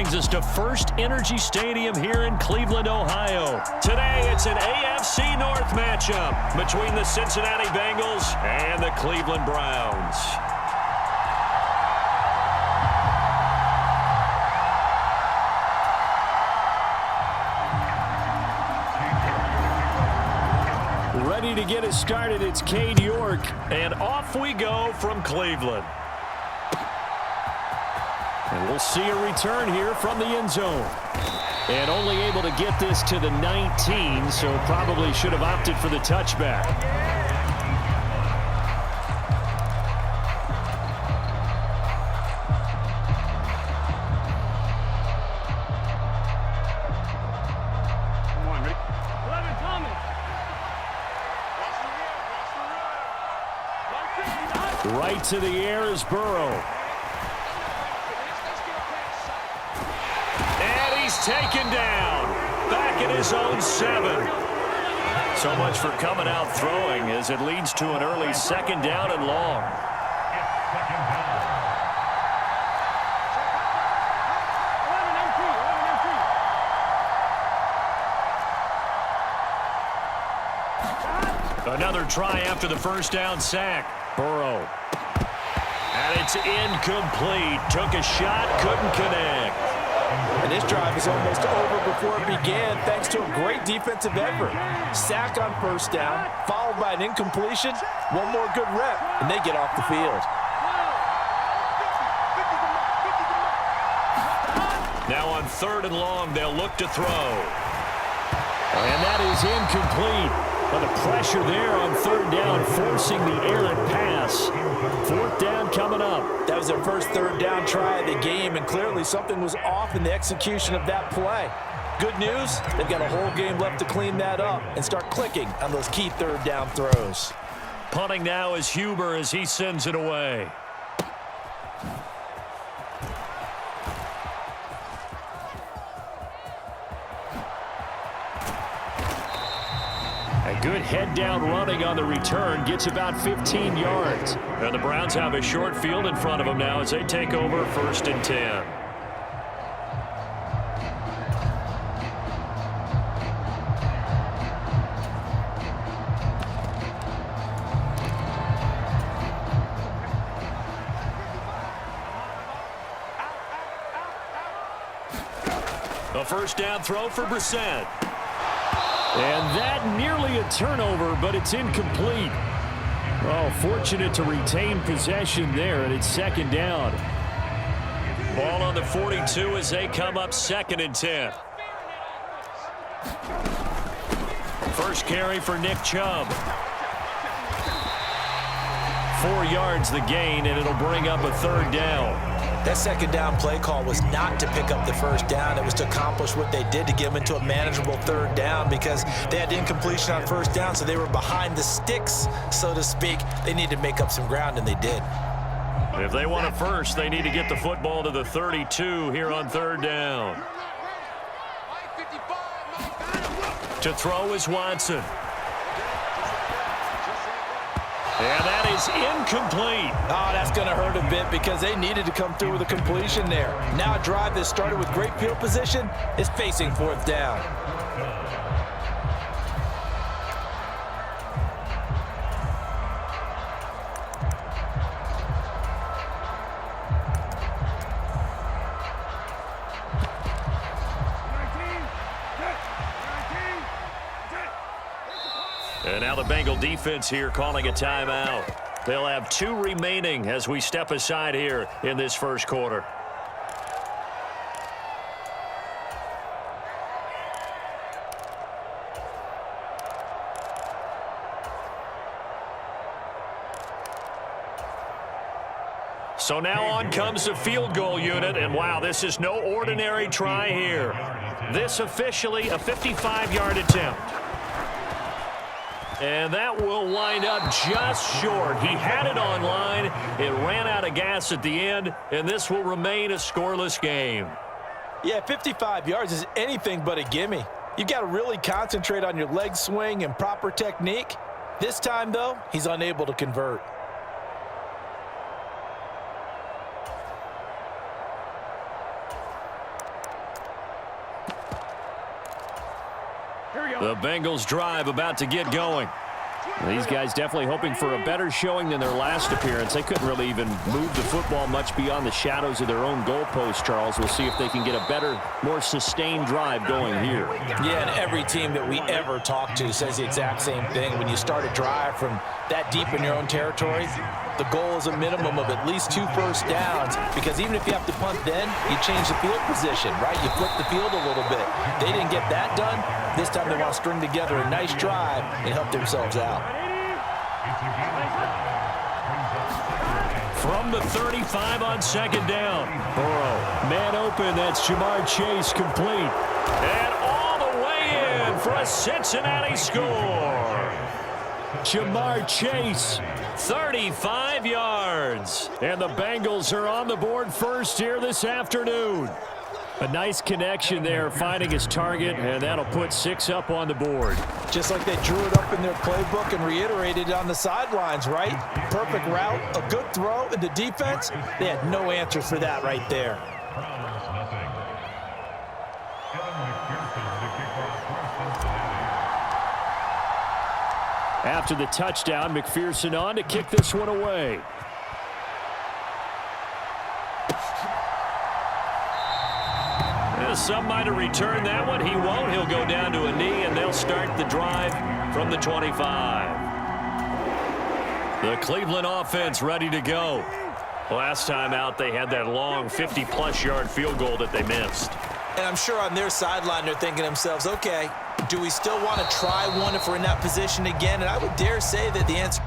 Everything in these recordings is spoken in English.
brings us to First Energy Stadium here in Cleveland, Ohio. Today, it's an AFC North matchup between the Cincinnati Bengals and the Cleveland Browns. Ready to get us started, it's Cade York, and off we go from Cleveland. And we'll see a return here from the end zone. And only able to get this to the 19, so probably should have opted for the touchback. Right to the air is Burrow. Taken down back at his own 7. So much for coming out throwing as it leads to an early second down and long. Another try after the first down sack. Burrow. And it's incomplete. Took a shot, couldn't connect. And this drive is almost over before it began thanks to a great defensive effort. Sack on first down, followed by an incompletion. One more good rep, and they get off the field. Now on 3rd and long, they'll look to throw. And that is incomplete. But the pressure there on 3rd down, forcing the errant pass. 4th down coming up. That was their first 3rd down try of the game, and clearly something was off in the execution of that play. Good news, they've got a whole game left to clean that up and start clicking on those key 3rd down throws. Punting now is Huber as he sends it away. Good head-down running on the return. Gets about 15 yards. And the Browns have a short field in front of them now as they take over 1st and 10. A first down throw for Brissett. And that nearly a turnover, but it's incomplete. Oh, fortunate to retain possession there, and it's 2nd down. Ball on the 42 as they come up 2nd and 10. First carry for Nick Chubb. 4 yards the gain, and it'll bring up a 3rd down. That 2nd down play call was not to pick up the first down. It was to accomplish what they did to get them into a manageable 3rd down because they had incompletion on 1st down, so they were behind the sticks, so to speak. They needed to make up some ground, and they did. If they want a first, they need to get the football to the 32 here on 3rd down. To throw is Watson. And that is incomplete. Oh, that's going to hurt a bit because they needed to come through with a completion there. Now a drive that started with great field position is facing 4th down. And now the Bengal defense here calling a timeout. They'll have 2 remaining as we step aside here in this first quarter. So now on comes the field goal unit, and wow, this is no ordinary try here. This officially a 55-yard attempt. And that will wind up just short. He had it on line. It ran out of gas at the end, and this will remain a scoreless game. Yeah, 55 yards is anything but a gimme. You've got to really concentrate on your leg swing and proper technique. This time, though, he's unable to convert. The Bengals drive about to get going. These guys definitely hoping for a better showing than their last appearance. They couldn't really even move the football much beyond the shadows of their own goalpost, Charles. We'll see if they can get a better, more sustained drive going here. Yeah, and every team that we ever talk to says the exact same thing. When you start a drive from that deep in your own territory, the goal is a minimum of at least 2 first downs, because even if you have to punt then, you change the field position, right? You flip the field a little bit. They didn't get that done. This time they want to string together a nice drive and help themselves out. From the 35 on second down. Burrow, man open, that's Jamar Chase, complete. And all the way in for a Cincinnati score. Jamar Chase, 35 yards. And the Bengals are on the board first here this afternoon. A nice connection there, finding his target, and that'll put 6 up on the board. Just like they drew it up in their playbook and reiterated it on the sidelines, right? Perfect route, a good throw, and the defense, they had no answers for that right there. After the touchdown, McPherson on to kick this one away. Some might have returned that one. He won't. He'll go down to a knee, and they'll start the drive from the 25. The Cleveland offense ready to go. Last time out, they had that long 50-plus yard field goal that they missed. And I'm sure on their sideline, they're thinking to themselves, okay, do we still want to try one if we're in that position again? And I would dare say that the answer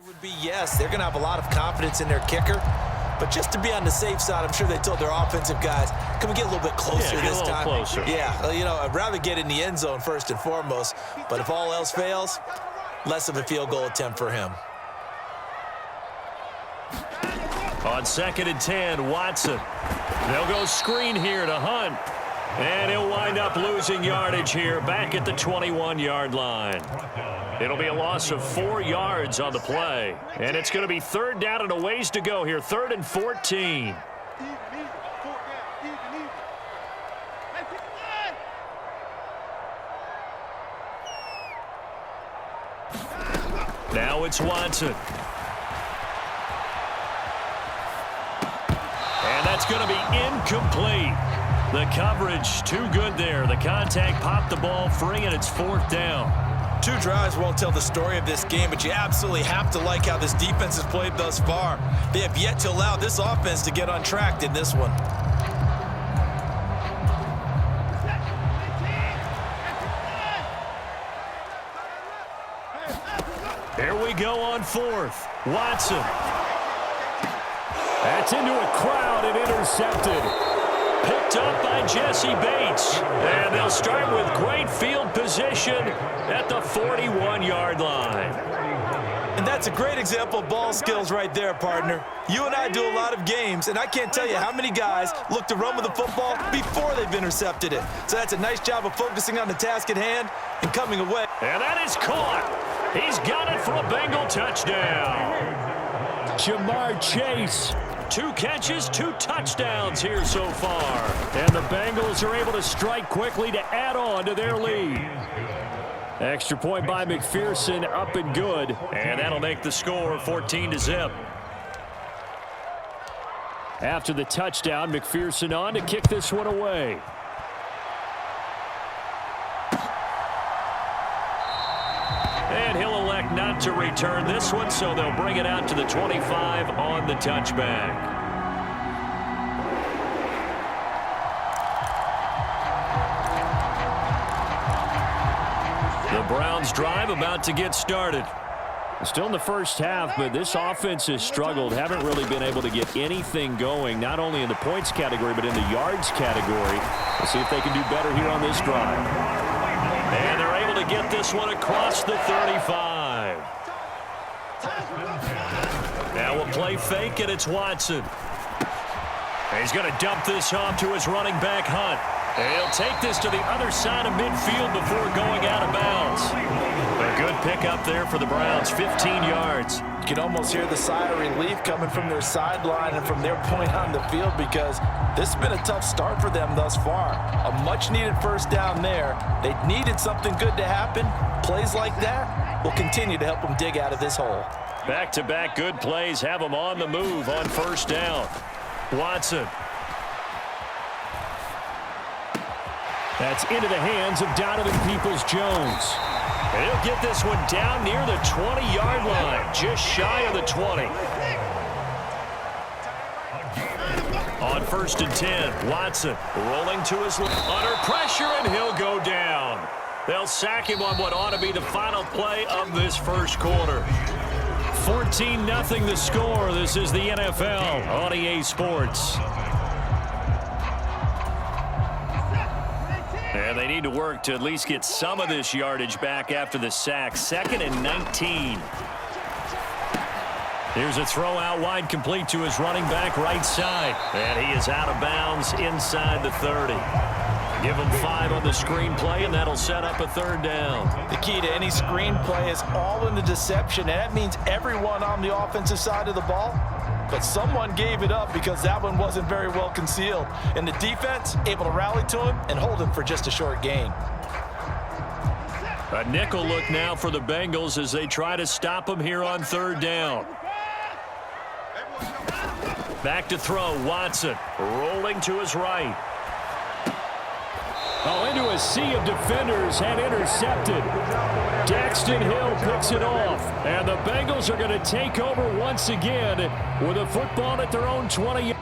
would be yes. They're going to have a lot of confidence in their kicker. But just to be on the safe side, I'm sure they told their offensive guys, can we get a little bit closer this time? Closer. Yeah, you know, I'd rather get in the end zone first and foremost. But if all else fails, less of a field goal attempt for him. On 2nd and 10, Watson. They'll go screen here to Hunt. And he'll wind up losing yardage here back at the 21-yard line. It'll be a loss of 4 yards on the play. And it's going to be 3rd down and a ways to go here. 3rd and 14. Now it's Watson. And that's going to be incomplete. The coverage too good there. The contact popped the ball free, and it's 4th down. 2 drives won't tell the story of this game, but you absolutely have to like how this defense has played thus far. They have yet to allow this offense to get untracked in this one. Here we go on 4th. Watson. That's into a crowd and intercepted. Picked up by Jesse Bates. And they'll start with great field position at the 41-yard line. And that's a great example of ball skills right there, partner. You and I do a lot of games, and I can't tell you how many guys look to run with the football before they've intercepted it. So that's a nice job of focusing on the task at hand and coming away. And that is caught. He's got it for a Bengal touchdown. Jamar Chase. 2 catches, 2 touchdowns here so far. And the Bengals are able to strike quickly to add on to their lead. Extra point by McPherson, up and good. And that'll make the score 14-0. After the touchdown, McPherson on to kick this one away. And he'll elect not to return this one, so they'll bring it out to the 25 on the touchback. The Browns drive about to get started. Still in the first half, but this offense has struggled. Haven't really been able to get anything going, not only in the points category, but in the yards category. We'll see if they can do better here on this drive. And they're able to get this one across the 35. Now a play fake, and it's Watson. He's going to dump this off to his running back, Hunt. He'll take this to the other side of midfield before going out of bounds. A good pickup there for the Browns, 15 yards. You can almost hear the sigh of relief coming from their sideline and from their point on the field, because this has been a tough start for them thus far. A much-needed first down there. They needed something good to happen. Plays like that will continue to help them dig out of this hole. Back-to-back good plays have them on the move on first down. Watson. That's into the hands of Donovan Peoples-Jones. And he'll get this one down near the 20-yard line, just shy of the 20. On first and 10, Watson rolling to his left. Under pressure, and he'll go down. They'll sack him on what ought to be the final play of this first quarter. 14-0 the score. This is the NFL on EA Sports. And they need to work to at least get some of this yardage back after the sack. 2nd and 19. Here's a throw out wide, complete to his running back right side. And he is out of bounds inside the 30. Give him 5 on the screenplay, and that'll set up a third down. The key to any screenplay is all in the deception, and that means everyone on the offensive side of the ball. But someone gave it up because that one wasn't very well concealed. And the defense able to rally to him and hold him for just a short gain. A nickel look now for the Bengals as they try to stop him here on third down. Back to throw, Watson rolling to his right. Oh, into a sea of defenders and intercepted. Daxton Hill picks it off. And the Bengals are going to take over once again with a football at their own 20.